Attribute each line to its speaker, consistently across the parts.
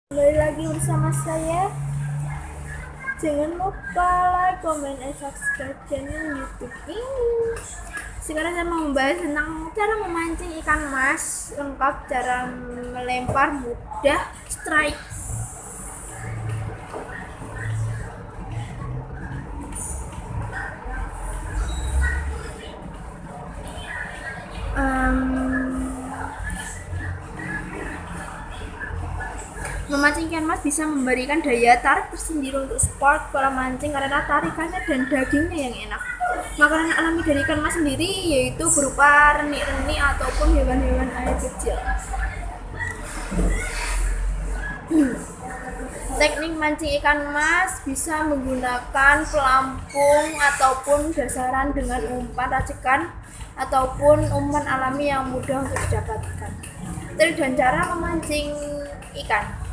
Speaker 1: Kembali lagi bersama saya. Jangan lupa like, comment, and subscribe channel YouTube ini. Sekarang saya mau membahas tentang cara memancing ikan mas lengkap, cara melempar mudah, strike. Memancing ikan mas bisa memberikan daya tarik tersendiri untuk sport pola mancing karena tarikannya dan dagingnya yang enak. Makanan alami dari ikan mas sendiri yaitu berupa reni-reni ataupun hewan-hewan air kecil. Teknik mancing ikan mas bisa menggunakan pelampung ataupun dasaran dengan umpan racikan ataupun umpan alami yang mudah untuk didapatkan. Trik dan cara memancing ikan.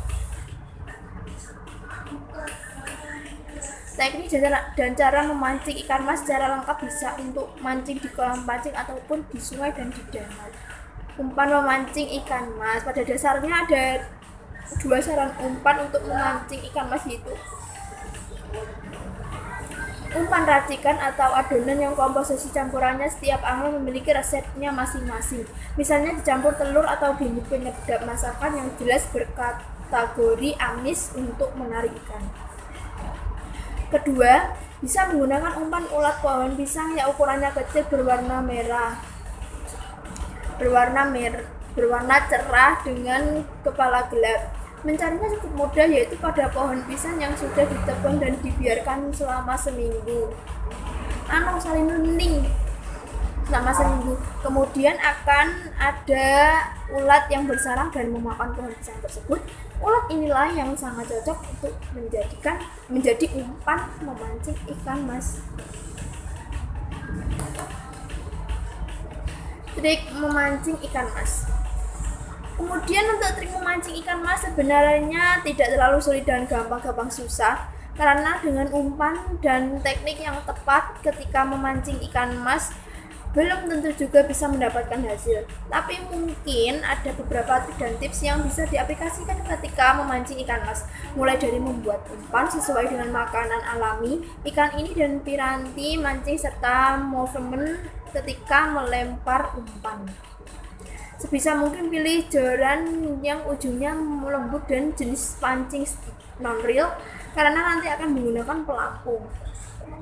Speaker 1: Teknik dan cara memancing ikan mas secara lengkap bisa untuk mancing di kolam pancing ataupun di sungai dan di danau. Umpan memancing ikan mas, pada dasarnya ada dua saran umpan untuk memancing ikan mas, yaitu umpan racikan atau adonan yang komposisi campurannya setiap angler memiliki resepnya masing-masing. Misalnya dicampur telur atau bumbu penyedap masakan yang jelas berkategori amis untuk menarik ikan. Kedua, bisa menggunakan umpan ulat pohon pisang yang ukurannya kecil berwarna cerah dengan kepala gelap. Mencarinya cukup mudah, yaitu pada pohon pisang yang sudah ditebang dan dibiarkan selama seminggu. Selama seminggu. Kemudian akan ada ulat yang bersarang dan memakan pohon pisang tersebut. Ulat inilah yang sangat cocok untuk menjadi umpan memancing ikan mas. Trik memancing ikan mas. Kemudian untuk trik memancing ikan mas sebenarnya tidak terlalu sulit dan gampang susah, karena dengan umpan dan teknik yang tepat ketika memancing ikan mas belum tentu juga bisa mendapatkan hasil. Tapi mungkin ada beberapa trik dan tips yang bisa diaplikasikan ketika memancing ikan mas, mulai dari membuat umpan sesuai dengan makanan alami ikan ini dan piranti mancing serta movement ketika melempar umpan. Sebisa mungkin pilih joran yang ujungnya lembut dan jenis pancing non-reel, karena nanti akan menggunakan pelampung.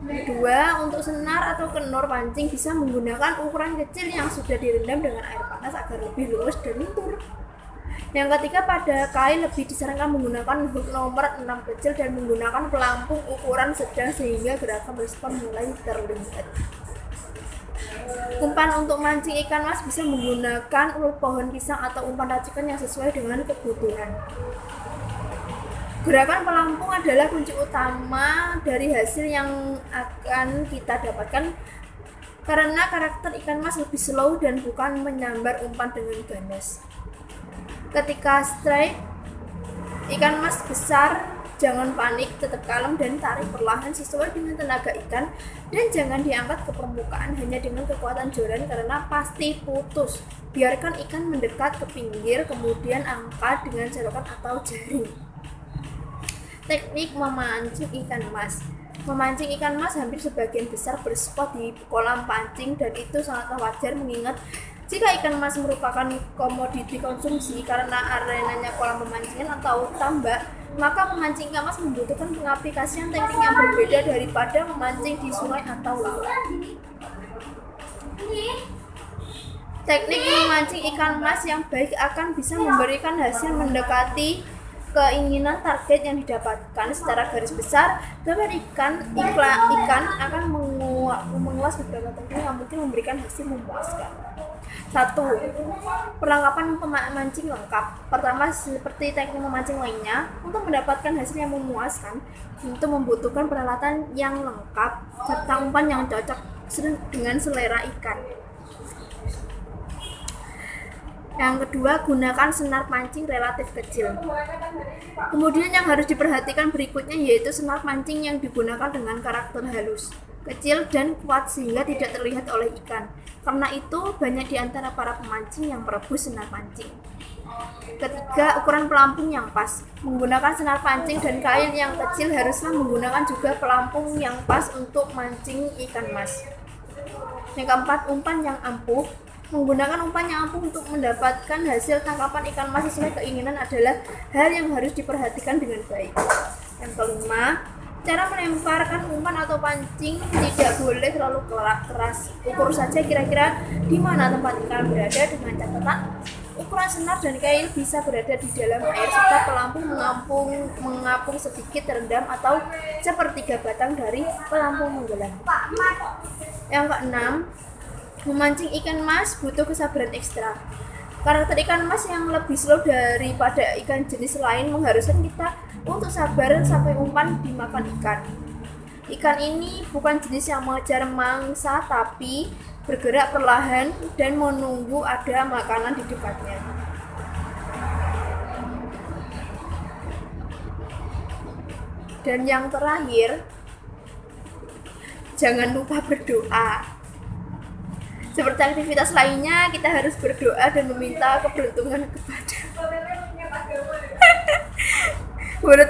Speaker 1: Kedua, untuk senar atau kenur pancing bisa menggunakan ukuran kecil yang sudah direndam dengan air panas agar lebih lurus dan lentur. Yang ketiga, pada kail lebih disarankan menggunakan hook nomor 6 kecil dan menggunakan pelampung ukuran sedang sehingga gerakan respon mulai terlihat. Umpan untuk mancing ikan mas bisa menggunakan ulat pohon pisang atau umpan racikan yang sesuai dengan kebutuhan. Gerakan pelampung adalah kunci utama dari hasil yang akan kita dapatkan, karena karakter ikan mas lebih slow dan bukan menyambar umpan dengan ganas. Ketika strike ikan mas besar, jangan panik, tetap kalem dan tarik perlahan sesuai dengan tenaga ikan, dan jangan diangkat ke permukaan hanya dengan kekuatan joran karena pasti putus. Biarkan ikan mendekat ke pinggir, kemudian angkat dengan serokan atau jaring. Teknik memancing ikan mas. Memancing ikan mas hampir sebagian besar berspot di kolam pancing, dan itu sangatlah wajar mengingat jika ikan mas merupakan komoditi konsumsi karena arenanya kolam pemancingan atau tambak, maka memancing ikan mas membutuhkan pengaplikasian teknik yang berbeda daripada memancing di sungai atau laut. Teknik memancing ikan mas yang baik akan bisa memberikan hasil mendekati keinginan target yang didapatkan. Secara garis besar, gambar ikan akan mengulas beberapa teknik yang mungkin memberikan hasil memuaskan. 1. Perlengkapan pemancing lengkap. Pertama, seperti teknik memancing lainnya, untuk mendapatkan hasil yang memuaskan, tentu membutuhkan peralatan yang lengkap serta umpan yang cocok dengan selera ikan. Yang kedua, gunakan senar pancing relatif kecil. Kemudian yang harus diperhatikan berikutnya yaitu senar pancing yang digunakan dengan karakter halus, kecil dan kuat sehingga tidak terlihat oleh ikan. Karena itu banyak di antara para pemancing yang merebus senar pancing. Ketiga, ukuran pelampung yang pas. Menggunakan senar pancing dan kail yang kecil, haruslah menggunakan juga pelampung yang pas untuk mancing ikan mas. Yang keempat, umpan yang ampuh. Menggunakan umpan yang ampuh untuk mendapatkan hasil tangkapan ikan mas sesuai keinginan adalah hal yang harus diperhatikan dengan baik. Yang kelima, cara melemparkan umpan atau pancing tidak boleh terlalu keras. Ukur saja kira-kira di mana tempat ikan berada dengan catatan ukuran senar dan kail bisa berada di dalam air serta pelampung mengapung sedikit terendam atau sepertiga batang dari pelampung menggelam. Yang keenam, memancing ikan mas butuh kesabaran ekstra. Karakter ikan mas yang lebih slow daripada ikan jenis lain mengharuskan kita untuk sabar sampai umpan dimakan ikan. Ikan ini bukan jenis yang mengejar mangsa, tapi bergerak perlahan dan menunggu ada makanan di dekatnya. Dan yang terakhir, jangan lupa berdoa. Seperti aktivitas lainnya, kita harus berdoa dan meminta keberuntungan kepada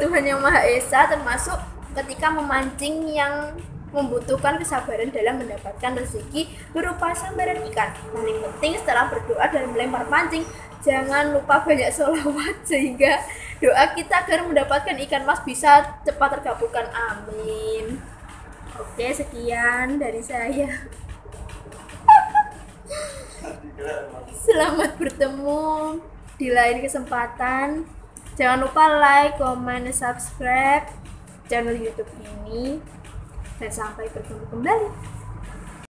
Speaker 1: Tuhan Yang Maha Esa, termasuk ketika memancing yang membutuhkan kesabaran dalam mendapatkan rezeki berupa sambaran ikan. Paling penting setelah berdoa dan melempar pancing, jangan lupa banyak sholawat sehingga doa kita agar mendapatkan ikan mas bisa cepat terkabulkan. Amin. Oke, sekian dari saya. Selamat bertemu di lain kesempatan. Jangan lupa like, comment, subscribe channel YouTube ini. Dan sampai bertemu kembali.